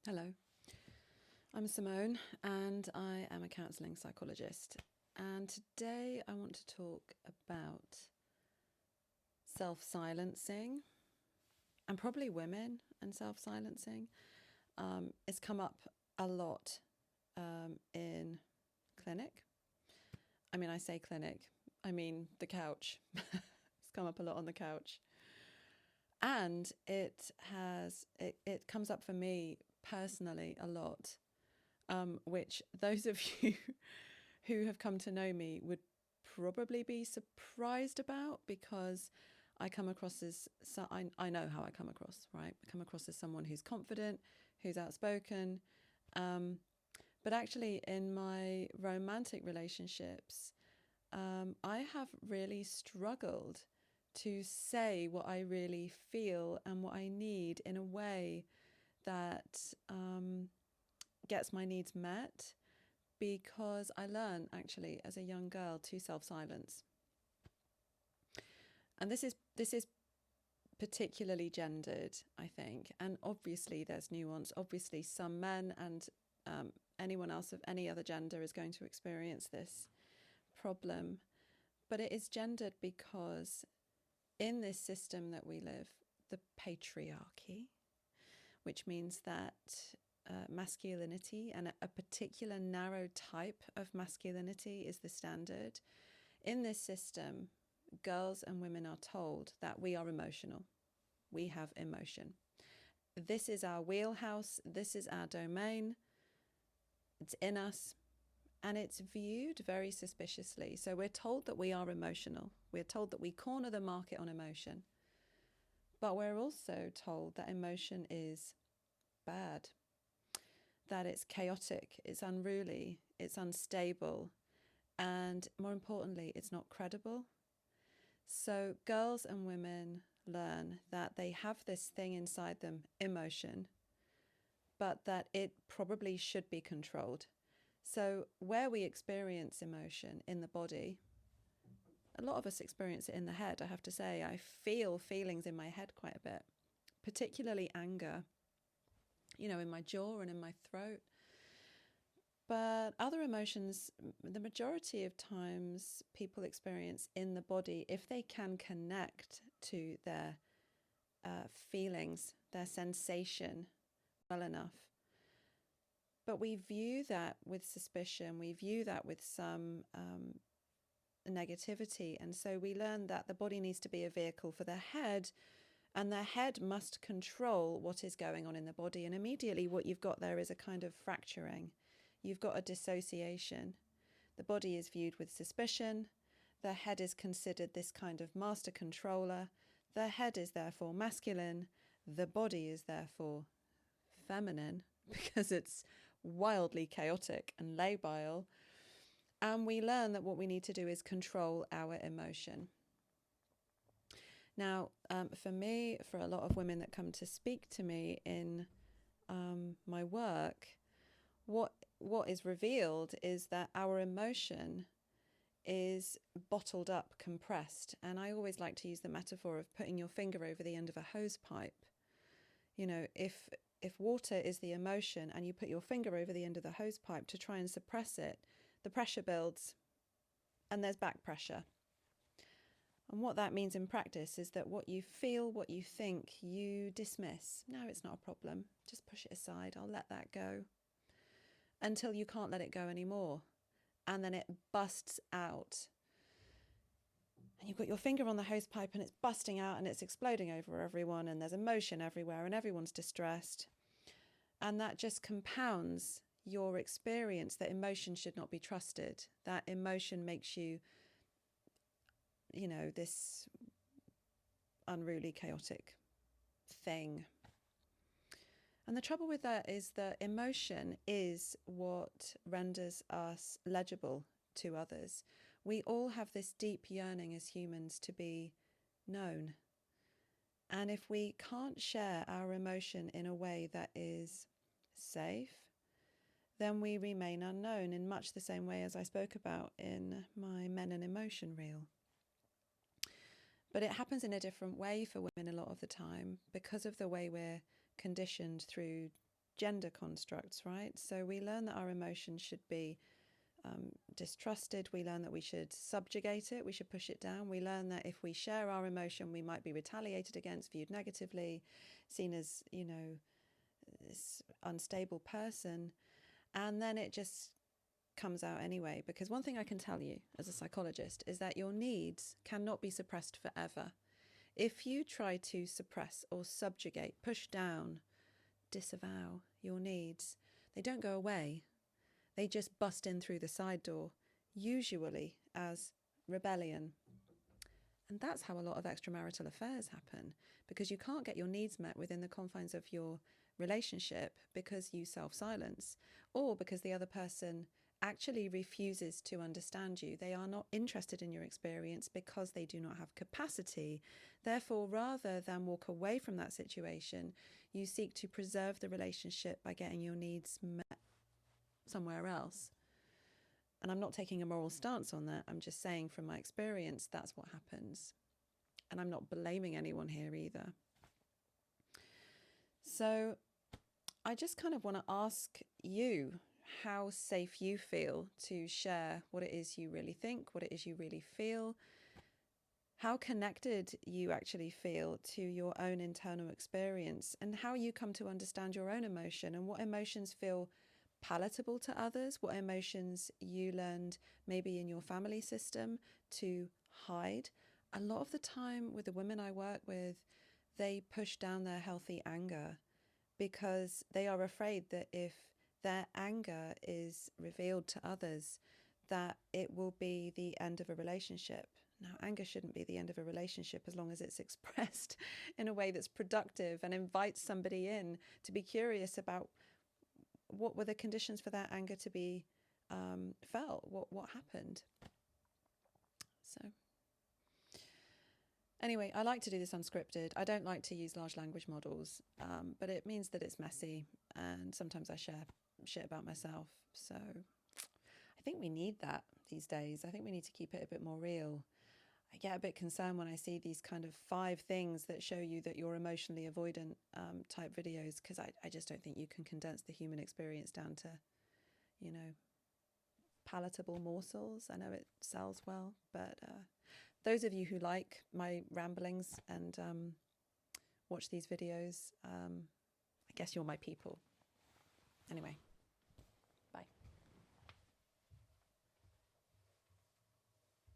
Hello, I'm Simone and I am a counselling psychologist. And today I want to talk about self silencing and probably women and self silencing. It's come up a lot in clinic. I mean, I say clinic, I mean the couch. It's come up a lot on the couch. And it comes up for me personally a lot, which those of you who have come to know me would probably be surprised about, because I come across as, so I know how I come across, right? I come across as someone who's confident, who's outspoken. But actually, in my romantic relationships, I have really struggled to say what I really feel and what I need in a way that gets my needs met, because I learned actually as a young girl to self-silence. And this is particularly gendered, I think. And obviously there's nuance. Obviously some men and anyone else of any other gender is going to experience this problem. But it is gendered because in this system that we live, the patriarchy, which means that masculinity and a particular narrow type of masculinity is the standard. In this system, girls and women are told that we are emotional. We have emotion. This is our wheelhouse. This is our domain. It's in us. And it's viewed very suspiciously. So we're told that we are emotional. We're told that we corner the market on emotion. But we're also told that emotion is bad, that it's chaotic, it's unruly, it's unstable, and more importantly, it's not credible. So girls and women learn that they have this thing inside them, emotion, but that it probably should be controlled. So where we experience emotion in the body, a lot of us experience it in the head, I have to say. I feel feelings in my head quite a bit, particularly anger, in my jaw and in my throat. But other emotions, the majority of times people experience in the body if they can connect to their feelings, their sensation well enough. But we view that with suspicion, we view that with some negativity. And so we learn that the body needs to be a vehicle for the head, and the head must control what is going on in the body. And immediately what you've got there is a kind of fracturing. You've got a dissociation. The body is viewed with suspicion. The head is considered this kind of master controller. The head is therefore masculine. The body is therefore feminine because it's wildly chaotic and labile. And we learn that what we need to do is control our emotion. Now, for me, for a lot of women that come to speak to me in my work, what is revealed is that our emotion is bottled up, compressed. And I always like to use the metaphor of putting your finger over the end of a hose pipe. If water is the emotion and you put your finger over the end of the hose pipe to try and suppress it, the pressure builds and there's back pressure. And what that means in practice is that what you feel, what you think, you dismiss. No, it's not a problem. Just push it aside. I'll let that go. Until you can't let it go anymore. And then it busts out. And you've got your finger on the hose pipe and it's busting out and it's exploding over everyone, and there's emotion everywhere and everyone's distressed. And that just compounds your experience that emotion should not be trusted. That emotion makes you, this unruly, chaotic thing. And the trouble with that is that emotion is what renders us legible to others. We all have this deep yearning as humans to be known. And if we can't share our emotion in a way that is safe, then we remain unknown, in much the same way as I spoke about in my Men and Emotion reel. But it happens in a different way for women a lot of the time because of the way we're conditioned through gender constructs, right? So we learn that our emotions should be distrusted. We learn that we should subjugate it, we should push it down. We learn that if we share our emotion, we might be retaliated against, viewed negatively, seen as, you know, this unstable person. And then it just comes out anyway. Because one thing I can tell you as a psychologist is that your needs cannot be suppressed forever. If you try to suppress or subjugate, push down, disavow your needs, they don't go away. They just bust in through the side door, usually as rebellion. And that's how a lot of extramarital affairs happen, because you can't get your needs met within the confines of your relationship because you self-silence, or because the other person actually refuses to understand you. They are not interested in your experience because they do not have capacity. Therefore, rather than walk away from that situation, you seek to preserve the relationship by getting your needs met somewhere else. And I'm not taking a moral stance on that. I'm just saying from my experience, that's what happens. And I'm not blaming anyone here either. So I just kind of want to ask you how safe you feel to share what it is you really think, what it is you really feel, how connected you actually feel to your own internal experience, and how you come to understand your own emotion, and what emotions feel palatable to others, what emotions you learned maybe in your family system to hide. A lot of the time with the women I work with, they push down their healthy anger because they are afraid that if their anger is revealed to others, that it will be the end of a relationship. Now, anger shouldn't be the end of a relationship as long as it's expressed in a way that's productive and invites somebody in to be curious about what were the conditions for that anger to be felt, what happened. So anyway, I like to do this unscripted. I don't like to use large language models, but it means that it's messy, and sometimes I share shit about myself. So I think we need that these days. I think we need to keep it a bit more real. I get a bit concerned when I see these kind of 5 things that show you that you're emotionally avoidant type videos, because I just don't think you can condense the human experience down to, you know, palatable morsels. I know it sells well, but those of you who like my ramblings and watch these videos, I guess you're my people. Anyway.